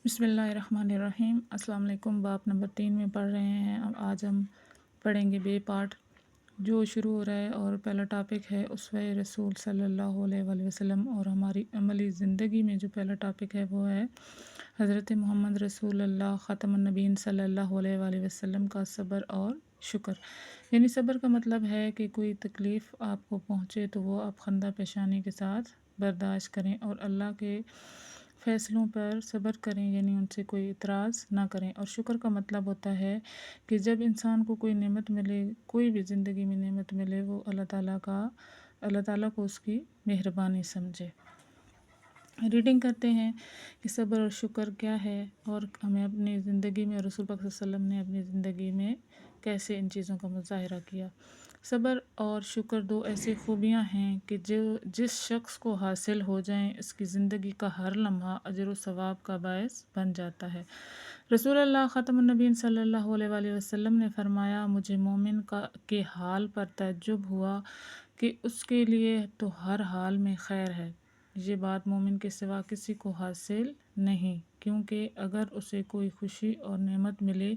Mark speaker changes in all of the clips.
Speaker 1: بسم اللہ الرحمن الرحیم۔ السلام علیکم۔ باب نمبر 3 میں پڑھ رہے ہیں۔ اب آج ہم پڑھیں گے بے پارٹ جو شروع ہو رہا ہے، اور پہلا ٹاپک ہے اسوہ رسول صلی اللہ علیہ وآلہ وسلم، اور ہماری عملی زندگی میں جو پہلا ٹاپک ہے وہ ہے حضرت محمد رسول اللہ خاتم النبیین صلی اللہ علیہ وآلہ وسلم کا صبر اور شکر۔ یعنی صبر کا مطلب ہے کہ کوئی تکلیف آپ کو پہنچے تو وہ آپ خندہ پیشانی کے ساتھ برداشت کریں اور اللہ کے فیصلوں پر صبر کریں، یعنی ان سے کوئی اعتراض نہ کریں۔ اور شکر کا مطلب ہوتا ہے کہ جب انسان کو کوئی نعمت ملے، کوئی بھی زندگی میں نعمت ملے، وہ اللہ تعالیٰ کو اس کی مہربانی سمجھے۔ ریڈنگ کرتے ہیں کہ صبر اور شکر کیا ہے، اور ہمیں اپنی زندگی میں رسول پاک صلی اللہ علیہ وسلم نے اپنی زندگی میں کیسے ان چیزوں کا مظاہرہ کیا۔ صبر اور شکر دو ایسی خوبیاں ہیں کہ جس شخص کو حاصل ہو جائیں، اس کی زندگی کا ہر لمحہ اجر و ثواب کا باعث بن جاتا ہے۔ رسول اللہ خاتم النبیین صلی اللہ علیہ وآلہ وسلم نے فرمایا، مجھے مومن کے حال پر تعجب ہوا کہ اس کے لیے تو ہر حال میں خیر ہے۔ یہ بات مومن کے سوا کسی کو حاصل نہیں، کیونکہ اگر اسے کوئی خوشی اور نعمت ملے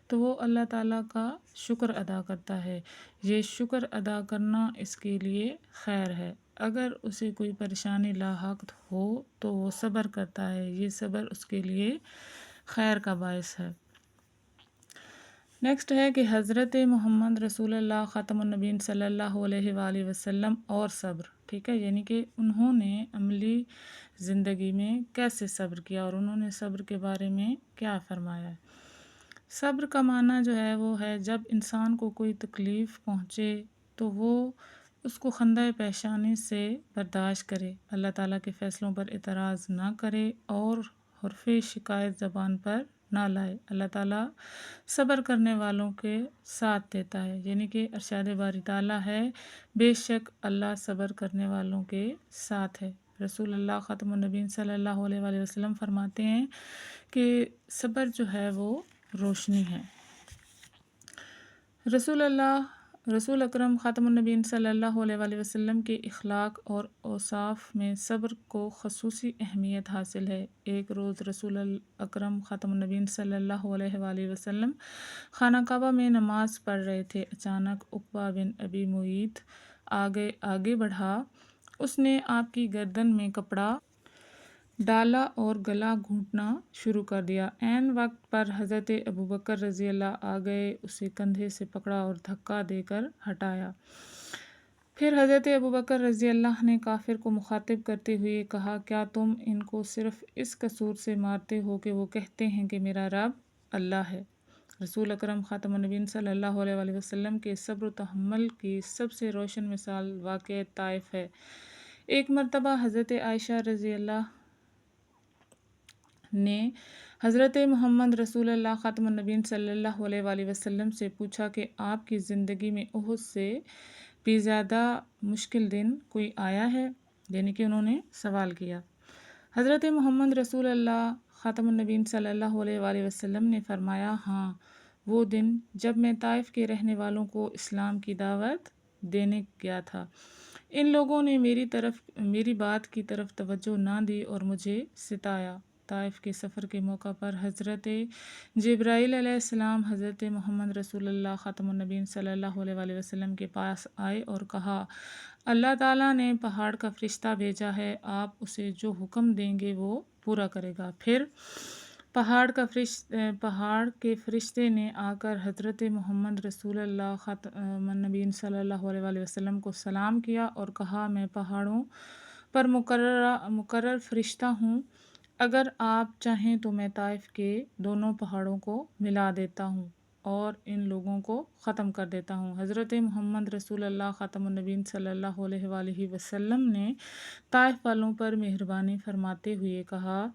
Speaker 1: تو وہ اللہ تعالیٰ کا شکر ادا کرتا ہے۔ یہ شکر ادا کرنا اس کے لیے خیر ہے۔ اگر اسے کوئی پریشانی لاحق ہو تو وہ صبر کرتا ہے، یہ صبر اس کے لیے خیر کا باعث ہے۔ نیکسٹ ہے کہ حضرت محمد رسول اللہ خاتم النبیین صلی اللہ علیہ وآلہ وسلم اور صبر، ٹھیک ہے، یعنی کہ انہوں نے عملی زندگی میں کیسے صبر کیا اور انہوں نے صبر کے بارے میں کیا فرمایا ہے۔ صبر کا معنی جو ہے وہ ہے جب انسان کو کوئی تکلیف پہنچے تو وہ اس کو خندہ پیشانی سے برداشت کرے، اللہ تعالیٰ کے فیصلوں پر اعتراض نہ کرے اور حرف شکایت زبان پر نہ لائے۔ اللہ تعالیٰ صبر کرنے والوں کے ساتھ دیتا ہے، یعنی کہ ارشاد باری تعالیٰ ہے، بے شک اللہ صبر کرنے والوں کے ساتھ ہے۔ رسول اللہ خاتم النبیین صلی اللہ علیہ وآلہ وسلم فرماتے ہیں کہ صبر جو ہے وہ روشنی ہے۔ رسول اکرم خاتم النبیین صلی اللہ علیہ وآلہ وسلم کے اخلاق اور اوصاف میں صبر کو خصوصی اہمیت حاصل ہے۔ ایک روز رسول اکرم خاتم النبیین صلی اللہ علیہ وآلہ وسلم خانہ کعبہ میں نماز پڑھ رہے تھے۔ اچانک عقبہ بن ابی معیط آگے بڑھا، اس نے آپ کی گردن میں کپڑا ڈالا اور گلا گھونٹنا شروع کر دیا۔ عین وقت پر حضرت ابوبکر رضی اللہ آ گئے، اسے کندھے سے پکڑا اور دھکا دے کر ہٹایا۔ پھر حضرت ابوبکر رضی اللہ نے کافر کو مخاطب کرتے ہوئے کہا، کیا تم ان کو صرف اس قصور سے مارتے ہو کہ وہ کہتے ہیں کہ میرا رب اللہ ہے؟ رسول اکرم خاتم النبیین صلی اللہ علیہ وآلہ وسلم کے صبر و تحمل کی سب سے روشن مثال واقعہ طائف ہے۔ ایک مرتبہ حضرت عائشہ رضی اللہ نے حضرت محمد رسول اللہ خاتم النبیین صلی اللہ علیہ وآلہ وسلم سے پوچھا کہ آپ کی زندگی میں احد سے بھی زیادہ مشکل دن کوئی آیا ہے؟ یعنی کہ انہوں نے سوال کیا۔ حضرت محمد رسول اللہ خاتم النبیین صلی اللہ علیہ وآلہ وسلم نے فرمایا، ہاں، وہ دن جب میں طائف کے رہنے والوں کو اسلام کی دعوت دینے گیا تھا۔ ان لوگوں نے میری بات کی طرف توجہ نہ دی اور مجھے ستایا۔ طائف کے سفر کے موقع پر حضرت جبرائیل علیہ السلام حضرت محمد رسول اللہ خاتم النبیین صلی اللہ علیہ وآلہ وسلم کے پاس آئے اور کہا، اللہ تعالیٰ نے پہاڑ کا فرشتہ بھیجا ہے، آپ اسے جو حکم دیں گے وہ پورا کرے گا۔ پھر پہاڑ کے فرشتے نے آ کر حضرت محمد رسول اللہ خاتم النبیین صلی اللہ علیہ وآلہ وسلم کو سلام کیا اور کہا، میں پہاڑوں پر مقرر فرشتہ ہوں، اگر آپ چاہیں تو میں طائف کے دونوں پہاڑوں کو ملا دیتا ہوں اور ان لوگوں کو ختم کر دیتا ہوں۔ حضرت محمد رسول اللہ خاتم النبیین صلی اللہ علیہ وآلہ وسلم نے طائف والوں پر مہربانی فرماتے ہوئے کہا،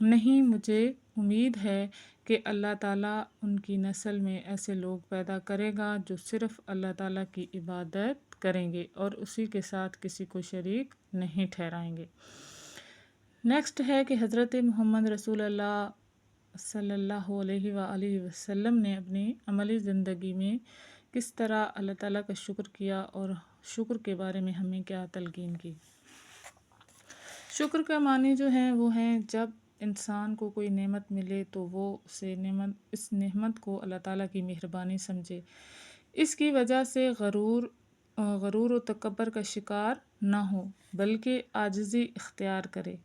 Speaker 1: نہیں، مجھے امید ہے کہ اللہ تعالیٰ ان کی نسل میں ایسے لوگ پیدا کرے گا جو صرف اللہ تعالیٰ کی عبادت کریں گے اور اسی کے ساتھ کسی کو شریک نہیں ٹھہرائیں گے۔ نیکسٹ ہے کہ حضرت محمد رسول اللہ صلی اللہ علیہ وآلہ وسلم نے اپنی عملی زندگی میں کس طرح اللہ تعالیٰ کا شکر کیا اور شکر کے بارے میں ہمیں کیا تلقین کی۔ شکر کا معنی جو ہے وہ ہے جب انسان کو کوئی نعمت ملے تو وہ اس نعمت کو اللہ تعالیٰ کی مہربانی سمجھے، اس کی وجہ سے غرور و تکبر کا شکار نہ ہو بلکہ عاجزی اختیار کرے۔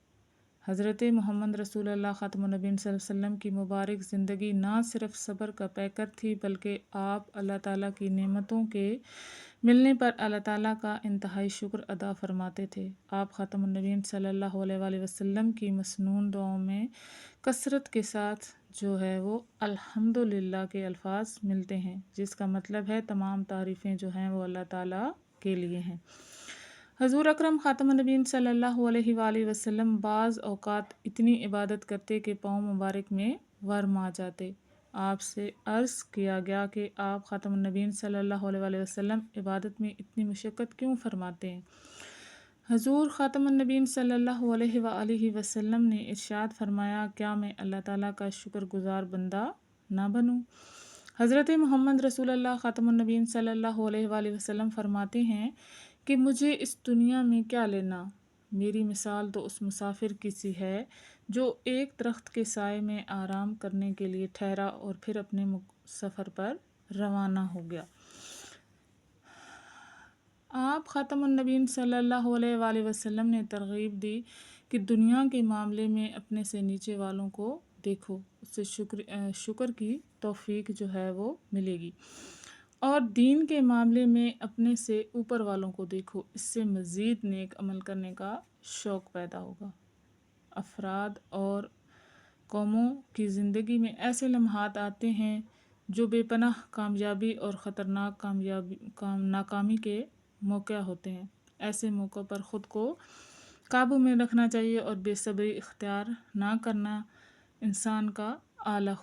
Speaker 1: حضرت محمد رسول اللہ خاتم النبیین صلی اللہ علیہ وسلم کی مبارک زندگی نہ صرف صبر کا پیکر تھی بلکہ آپ اللہ تعالیٰ کی نعمتوں کے ملنے پر اللہ تعالیٰ کا انتہائی شکر ادا فرماتے تھے۔ آپ خاتم النبیین صلی اللہ علیہ وآلہ وسلم کی مسنون دعاؤں میں کثرت کے ساتھ جو ہے وہ الحمدللہ کے الفاظ ملتے ہیں، جس کا مطلب ہے تمام تعریفیں جو ہیں وہ اللہ تعالیٰ کے لیے ہیں۔ حضور اکرم خاتم النبیین صلی اللہ علیہ وآلہ وسلم بعض اوقات اتنی عبادت کرتے کہ پاؤں مبارک میں ورم آ جاتے۔ آپ سے عرض کیا گیا کہ آپ خاتم النبیین صلی اللہ علیہ وآلہ وسلم عبادت میں اتنی مشقت کیوں فرماتے ہیں؟ حضور خاتم النبیین صلی اللہ علیہ وآلہ وسلم نے ارشاد فرمایا، کیا میں اللہ تعالیٰ کا شکر گزار بندہ نہ بنوں؟ حضرت محمد رسول اللہ خاتم النبیین صلی اللہ علیہ وآلہ وسلم فرماتے ہیں کہ مجھے اس دنیا میں کیا لینا؟ میری مثال تو اس مسافر کی سی ہے جو ایک درخت کے سائے میں آرام کرنے کے لیے ٹھہرا اور پھر اپنے سفر پر روانہ ہو گیا۔ آپ خاتم النبیین صلی اللہ علیہ وآلہ وسلم نے ترغیب دی کہ دنیا کے معاملے میں اپنے سے نیچے والوں کو دیکھو، اس سے شکر کی توفیق جو ہے وہ ملے گی، اور دین کے معاملے میں اپنے سے اوپر والوں کو دیکھو، اس سے مزید نیک عمل کرنے کا شوق پیدا ہوگا۔ افراد اور قوموں کی زندگی میں ایسے لمحات آتے ہیں جو بے پناہ کامیابی اور خطرناک ناکامی کے موقع ہوتے ہیں۔ ایسے موقع پر خود کو قابو میں رکھنا چاہیے اور بے صبری اختیار نہ کرنا انسان کی اعلیٰ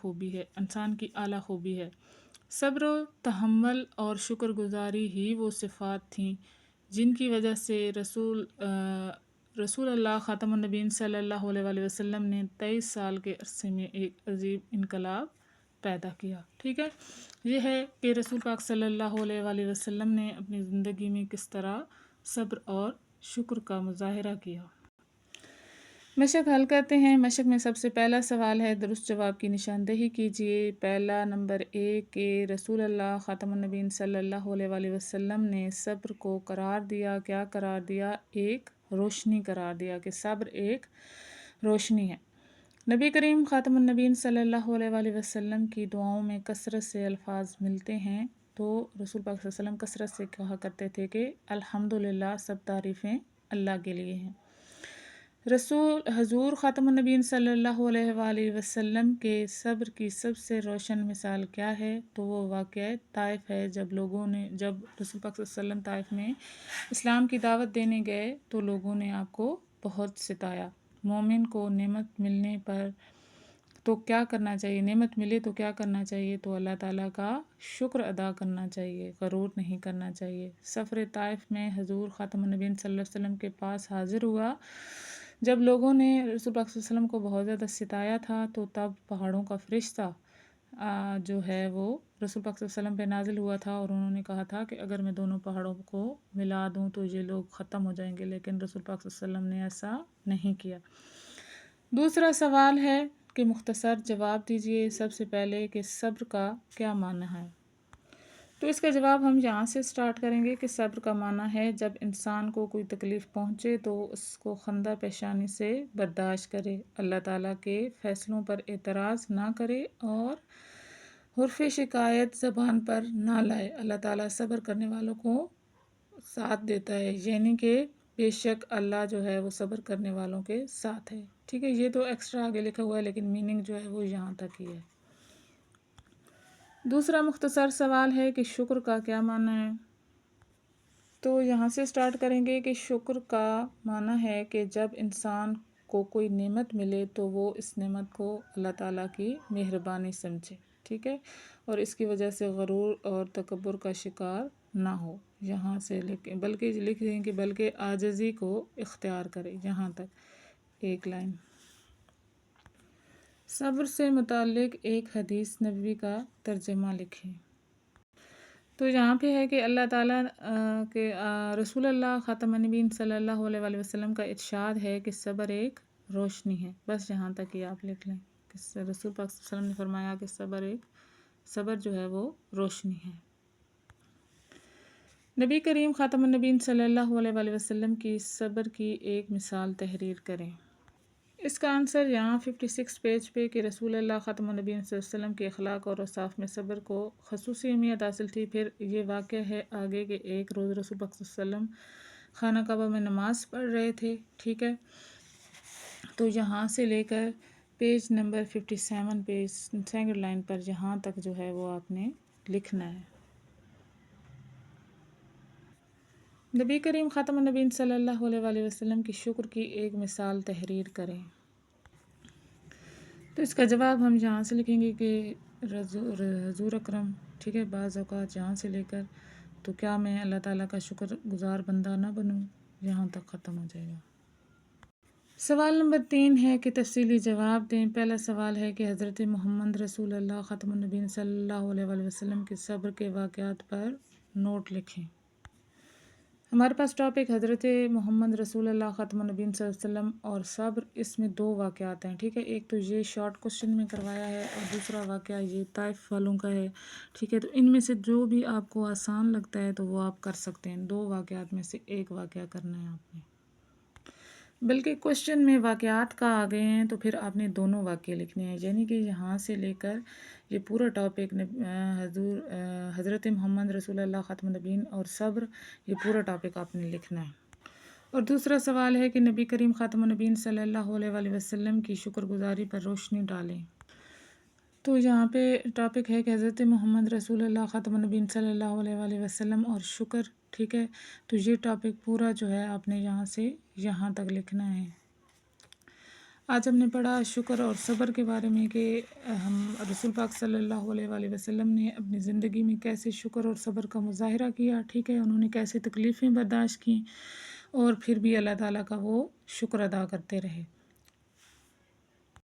Speaker 1: خوبی ہے۔ صبر و تحمل اور شکر گزاری ہی وہ صفات تھیں جن کی وجہ سے رسول اللہ خاتم النبیین صلی اللہ علیہ وآلہ وسلم نے 23 سال کے عرصے میں ایک عظیم انقلاب پیدا کیا۔ ٹھیک ہے، یہ ہے کہ رسول پاک صلی اللہ علیہ وآلہ وسلم نے اپنی زندگی میں کس طرح صبر اور شکر کا مظاہرہ کیا۔ مشق حل کرتے ہیں۔ مشق میں سب سے پہلا سوال ہے، درست جواب کی نشاندہی کیجیے۔ پہلا نمبر 1 کہ رسول اللہ خاتم النبیین صلی اللہ علیہ وآلہ وسلم نے صبر کو قرار دیا، کیا قرار دیا؟ ایک روشنی قرار دیا کہ صبر ایک روشنی ہے۔ نبی کریم خاتم النبیین صلی اللہ علیہ وآلہ وسلم کی دعاؤں میں کثرت سے الفاظ ملتے ہیں، تو رسول پاک صلی اللہ علیہ وسلم کثرت سے کہا کرتے تھے کہ الحمدللہ، سب تعریفیں اللہ کے لیے ہیں۔ حضور خاتم النبیین صلی اللہ علیہ وآلہ وسلم کے صبر کی سب سے روشن مثال کیا ہے؟ تو وہ واقعہ طائف ہے۔ جب رسول پاک صلی اللہ علیہ وسلم طائف میں اسلام کی دعوت دینے گئے تو لوگوں نے آپ کو بہت ستایا۔ مومن کو نعمت ملنے پر تو کیا کرنا چاہیے؟ نعمت ملے تو کیا کرنا چاہیے؟ تو اللہ تعالیٰ کا شکر ادا کرنا چاہیے، غرور نہیں کرنا چاہیے۔ سفر طائف میں حضور خاتم النبیین صلی اللہ علیہ وسلم کے پاس حاضر ہوا جب لوگوں نے رسول پاک صلی اللہ علیہ وسلم کو بہت زیادہ ستایا تھا، تو تب پہاڑوں کا فرشتہ جو ہے وہ رسول پاک صلی اللہ علیہ وسلم پہ نازل ہوا تھا، اور انہوں نے کہا تھا کہ اگر میں دونوں پہاڑوں کو ملا دوں تو یہ لوگ ختم ہو جائیں گے، لیکن رسول پاک صلی اللہ علیہ وسلم نے ایسا نہیں کیا۔ دوسرا سوال ہے کہ مختصر جواب دیجیے سب سے پہلے کہ صبر کا کیا معنی ہے؟ تو اس کا جواب ہم یہاں سے سٹارٹ کریں گے کہ صبر کا معنی ہے جب انسان کو کوئی تکلیف پہنچے تو اس کو خندہ پیشانی سے برداشت کرے، اللہ تعالیٰ کے فیصلوں پر اعتراض نہ کرے اور حرف شکایت زبان پر نہ لائے۔ اللہ تعالیٰ صبر کرنے والوں کو ساتھ دیتا ہے، یعنی کہ بے شک اللہ جو ہے وہ صبر کرنے والوں کے ساتھ ہے۔ ٹھیک ہے، یہ تو ایکسٹرا آگے لکھا ہوا ہے لیکن میننگ جو ہے وہ یہاں تک ہی ہے۔ دوسرا مختصر سوال ہے کہ شکر کا کیا معنی ہے؟ تو یہاں سے سٹارٹ کریں گے کہ شکر کا معنی ہے کہ جب انسان کو کوئی نعمت ملے تو وہ اس نعمت کو اللہ تعالیٰ کی مہربانی سمجھے، ٹھیک ہے، اور اس کی وجہ سے غرور اور تکبر کا شکار نہ ہو۔ یہاں سے بلکہ لکھ دیں کہ بلکہ عاجزی کو اختیار کرے، یہاں تک ایک لائن۔ صبر سے متعلق ایک حدیث نبوی کا ترجمہ لکھیں۔ تو یہاں پہ ہے کہ اللہ تعالیٰ کے رسول اللہ خاتم النبیین صلی اللہ علیہ وآلہ وسلم کا ارشاد ہے کہ صبر ایک روشنی ہے، بس یہاں تک یہ آپ لکھ لیں کہ رسول پاک صلی اللہ علیہ وسلم نے فرمایا کہ صبر جو ہے وہ روشنی ہے۔ نبی کریم خاتم النبیین صلی اللہ علیہ وآلہ وسلم کی صبر کی ایک مثال تحریر کریں۔ اس کا آنسر یہاں 56 پیج پہ کہ رسول اللہ خاتم النبیین صلی اللہ علیہ وسلم کے اخلاق اور اوصاف میں صبر کو خصوصی اہمیت حاصل تھی۔ پھر یہ واقعہ ہے آگے کہ ایک روز رسول پاک صلی اللہ علیہ وسلم خانہ کعبہ میں نماز پڑھ رہے تھے، ٹھیک ہے، تو یہاں سے لے کر page number 57 page second line پر جہاں تک جو ہے وہ آپ نے لکھنا ہے۔ نبی کریم خاتم النبیین صلی اللہ علیہ وآلہ وسلم کی شکر کی ایک مثال تحریر کریں۔ تو اس کا جواب ہم یہاں سے لکھیں گے کہ حضور اکرم، ٹھیک ہے، بعض اوقات یہاں سے لے کر تو کیا میں اللہ تعالیٰ کا شکر گزار بندہ نہ بنوں، یہاں تک ختم ہو جائے گا۔ سوال نمبر 3 ہے کہ تفصیلی جواب دیں۔ پہلا سوال ہے کہ حضرت محمد رسول اللہ خاتم النبیین صلی اللہ علیہ وآلہ وسلم کے صبر کے واقعات پر نوٹ لکھیں۔ ہمارے پاس ٹاپک حضرت محمد رسول اللہ خاتم النبیین صلی اللہ علیہ وسلم اور صبر، اس میں 2 واقعات ہیں، ٹھیک ہے، ایک تو یہ شارٹ کوشچن میں کروایا ہے اور دوسرا واقعہ یہ طائف والوں کا ہے، ٹھیک ہے، تو ان میں سے جو بھی آپ کو آسان لگتا ہے تو وہ آپ کر سکتے ہیں، 2 واقعات میں سے ایک واقعہ کرنا ہے آپ نے، بلکہ کوشچن میں واقعات کا آ گئے ہیں تو پھر آپ نے دونوں واقعے لکھنے ہیں، یعنی کہ یہاں سے لے کر یہ پورا ٹاپک حضرت محمد رسول اللہ خاتم النبیین اور صبر، یہ پورا ٹاپک آپ نے لکھنا ہے۔ اور دوسرا سوال ہے کہ نبی کریم خاتم النبیین صلی اللہ علیہ وآلہ وسلم کی شکر گزاری پر روشنی ڈالیں۔ تو یہاں پہ ٹاپک ہے کہ حضرت محمد رسول اللہ خاتم النبیین صلی اللہ علیہ وآلہ وسلم اور شکر، ٹھیک ہے، تو یہ ٹاپک پورا جو ہے آپ نے یہاں سے یہاں تک لکھنا ہے۔ آج ہم نے پڑھا شکر اور صبر کے بارے میں کہ ہم رسول پاک صلی اللہ علیہ وآلہ وسلم نے اپنی زندگی میں کیسے شکر اور صبر کا مظاہرہ کیا، ٹھیک ہے، انہوں نے کیسے تکلیفیں برداشت کیں اور پھر بھی اللہ تعالیٰ کا وہ شکر ادا کرتے رہے۔